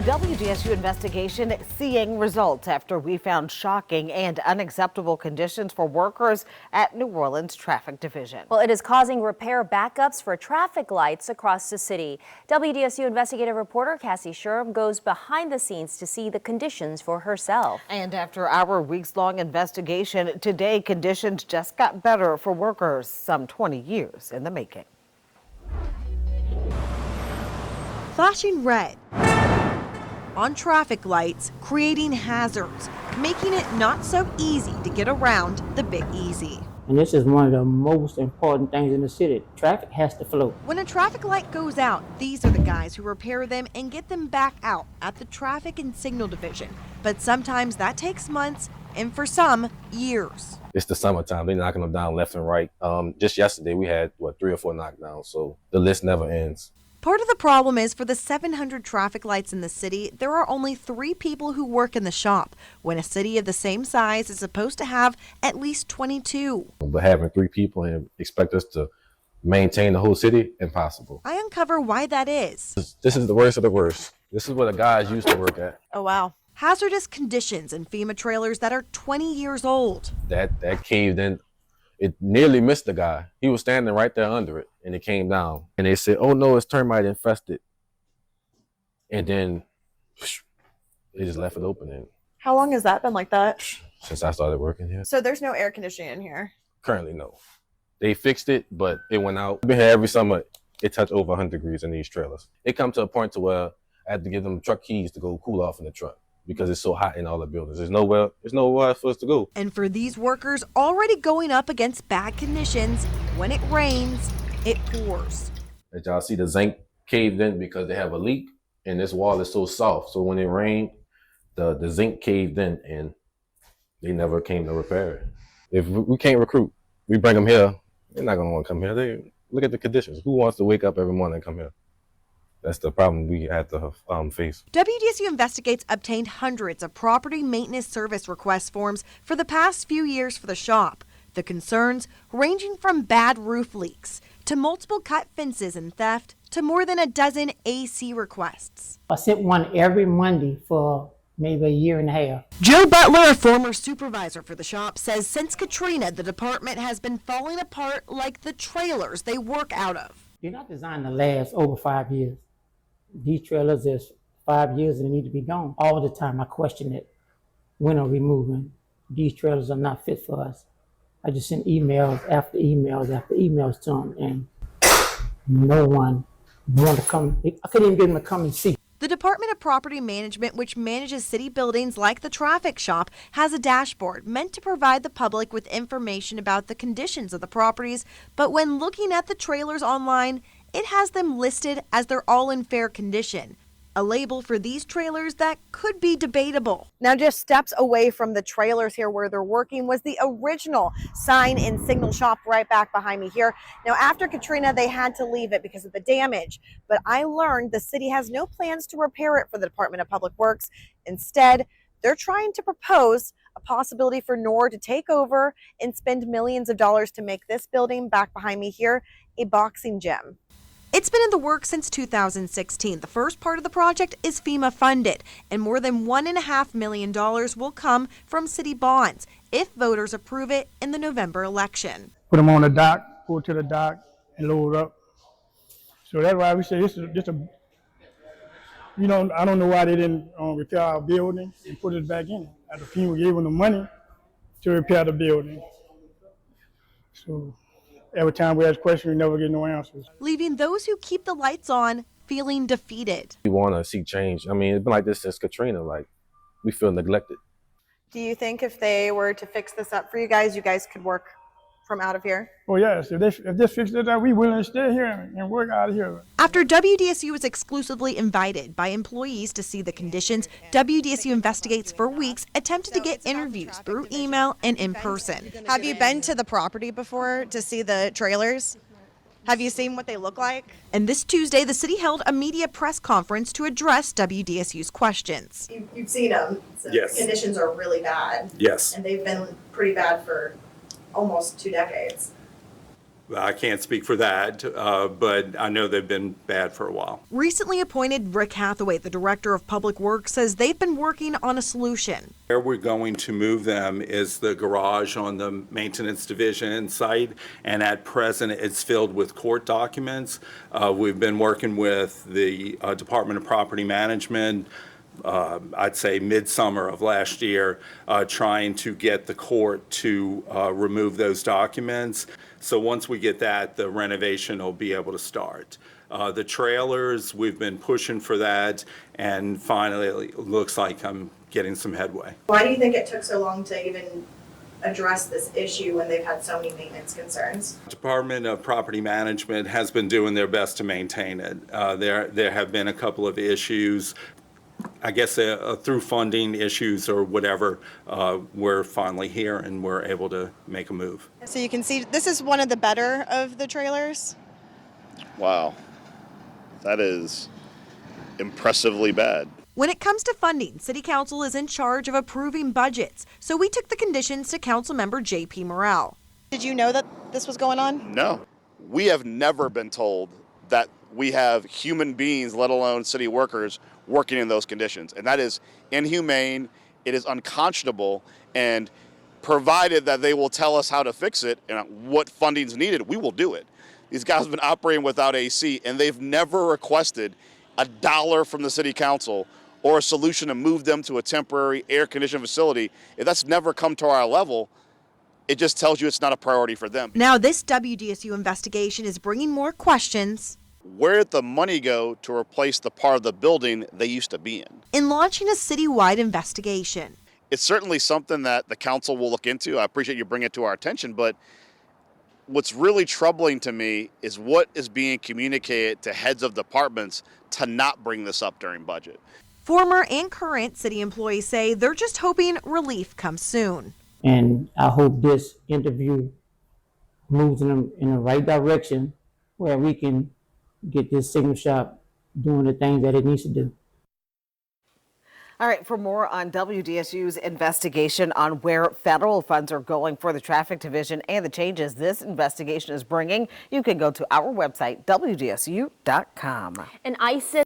WDSU investigation seeing results after we found shocking and unacceptable conditions for workers at New Orleans Traffic Division. Well, it is causing repair backups for traffic lights across the city. WDSU investigative reporter Cassie Sherm goes behind the scenes to see the conditions for herself. And after our weeks-long investigation, today conditions just got better for workers, some 20 years in the making. Flashing red on traffic lights, creating hazards, making it not so easy to get around the Big Easy. And this is one of the most important things in the city. Traffic has to flow. When a traffic light goes out, these are the guys who repair them and get them back out at the Traffic and Signal Division. But sometimes that takes months, and for some, years. It's the summertime. They're knocking them down left and right. Just yesterday, we had, 3 or 4 knockdowns, so the list never ends. Part of the problem is for the 700 traffic lights in the city, there are only 3 people who work in the shop, when a city of the same size is supposed to have at least 22. But having 3 people and expect us to maintain the whole city, impossible. I uncover why that is. This is the worst of the worst. This is where the guys used to work at. Oh, wow. Hazardous conditions in FEMA trailers that are 20 years old. That caved in. It nearly missed the guy. He was standing right there under it, and it came down. And they said, oh no, it's termite infested. And then they just left it open. And how long has that been like that? since I started working here. So there's no air conditioning in here? Currently, no. They fixed it, but it went out. I've been here every summer. It touched over 100 degrees in these trailers. It come to a point to where I had to give them truck keys to go cool off in the truck, because it's so hot in all the buildings. There's nowhere for us to go. And for these workers already going up against bad conditions, when it rains, it pours. As y'all see, the zinc caved in because they have a leak, and this wall is so soft. So when it rained, the zinc caved in, and they never came to repair it. If we can't recruit, we bring them here, they're not gonna want to come here. They look at the conditions. Who wants to wake up every morning and come here? That's the problem we had to face. WDSU Investigates obtained hundreds of property maintenance service request forms for the past few years for the shop. The concerns ranging from bad roof leaks to multiple cut fences and theft to more than a dozen AC requests. I sent one every Monday for maybe a year and a half. Joe Butler, a former supervisor for the shop, says since Katrina, the department has been falling apart like the trailers they work out of. They're not designed to last over 5 years. These trailers is 5 years and they need to be gone. All the time I question it. When are we moving? These trailers are not fit for us. I just sent emails after emails after emails to them, and no one wanted to come. I couldn't even get them to come and see. The Department of Property Management, which manages city buildings like the traffic shop, has a dashboard meant to provide the public with information about the conditions of the properties, but when looking at the trailers online, it has them listed as they're all in fair condition, a label for these trailers that could be debatable. Now, just steps away from the trailers here where they're working was the original sign and signal shop right back behind me here. Now, after Katrina, they had to leave it because of the damage, but I learned the city has no plans to repair it for the Department of Public Works. Instead, they're trying to propose a possibility for NOR to take over and spend millions of dollars to make this building back behind me here a boxing gym. It's been in the works since 2016. The first part of the project is FEMA funded, and more than $1.5 million will come from city bonds if voters approve it in the November election. Put them on the dock, go to the dock, and load up. So that's why we say this is just a, I don't know why they didn't repair our building and put it back in. After FEMA gave them the money to repair the building. So every time we ask questions, we never get no answers. Leaving those who keep the lights on feeling defeated. We want to see change. I mean, it's been like this since Katrina. Like, we feel neglected. Do you think if they were to fix this up for you guys could work from out of here? Oh yes, if they fix it up, we willing to stay here and work out of here. After WDSU was exclusively invited by employees to see the conditions, WDSU Investigates for weeks attempted to get interviews through email and in person. Have you been to the property before to see the trailers? Have you seen what they look like? And this Tuesday, the city held a media press conference to address WDSU's questions. You've seen them. So yes. The conditions are really bad. Yes. And they've been pretty bad for almost 2 decades. I can't speak for that, but I know they've been bad for a while. Recently appointed Rick Hathaway, the director of public works, says they've been working on a solution. Where we're going to move them is the garage on the maintenance division site, and at present it's filled with court documents. We've been working with the Department of Property Management, I'd say midsummer of last year, trying to get the court to remove those documents. So once we get that, the renovation will be able to start. The trailers, we've been pushing for that, and finally it looks like I'm getting some headway. Why do you think it took so long to even address this issue when they've had so many maintenance concerns? Department of Property Management has been doing their best to maintain it. There have been a couple of issues. I guess through funding issues or whatever, we're finally here and we're able to make a move. So you can see this is one of the better of the trailers. Wow, that is impressively bad. When it comes to funding, City Council is in charge of approving budgets, so we took the conditions to Councilmember J.P. Morrell. Did you know that this was going on? No, we have never been told that we have human beings, let alone city workers, working in those conditions. And that is inhumane, it is unconscionable, and provided that they will tell us how to fix it and what funding is needed, we will do it. These guys have been operating without AC, and they've never requested $1 from the city council or a solution to move them to a temporary air-conditioned facility. If that's never come to our level, it just tells you it's not a priority for them. Now, this WDSU investigation is bringing more questions. Where did the money go to replace the part of the building they used to be in launching a citywide investigation. It's certainly something that the council will look into. I appreciate you bringing it to our attention, but what's really troubling to me is what is being communicated to heads of departments to not bring this up during budget. Former and current city employees say they're just hoping relief comes soon. And I hope this interview moves them in the right direction where we can get this signal shop doing the things that it needs to do. All right, for more on WDSU's investigation on where federal funds are going for the traffic division and the changes this investigation is bringing, you can go to our website, WDSU.com. An ISIS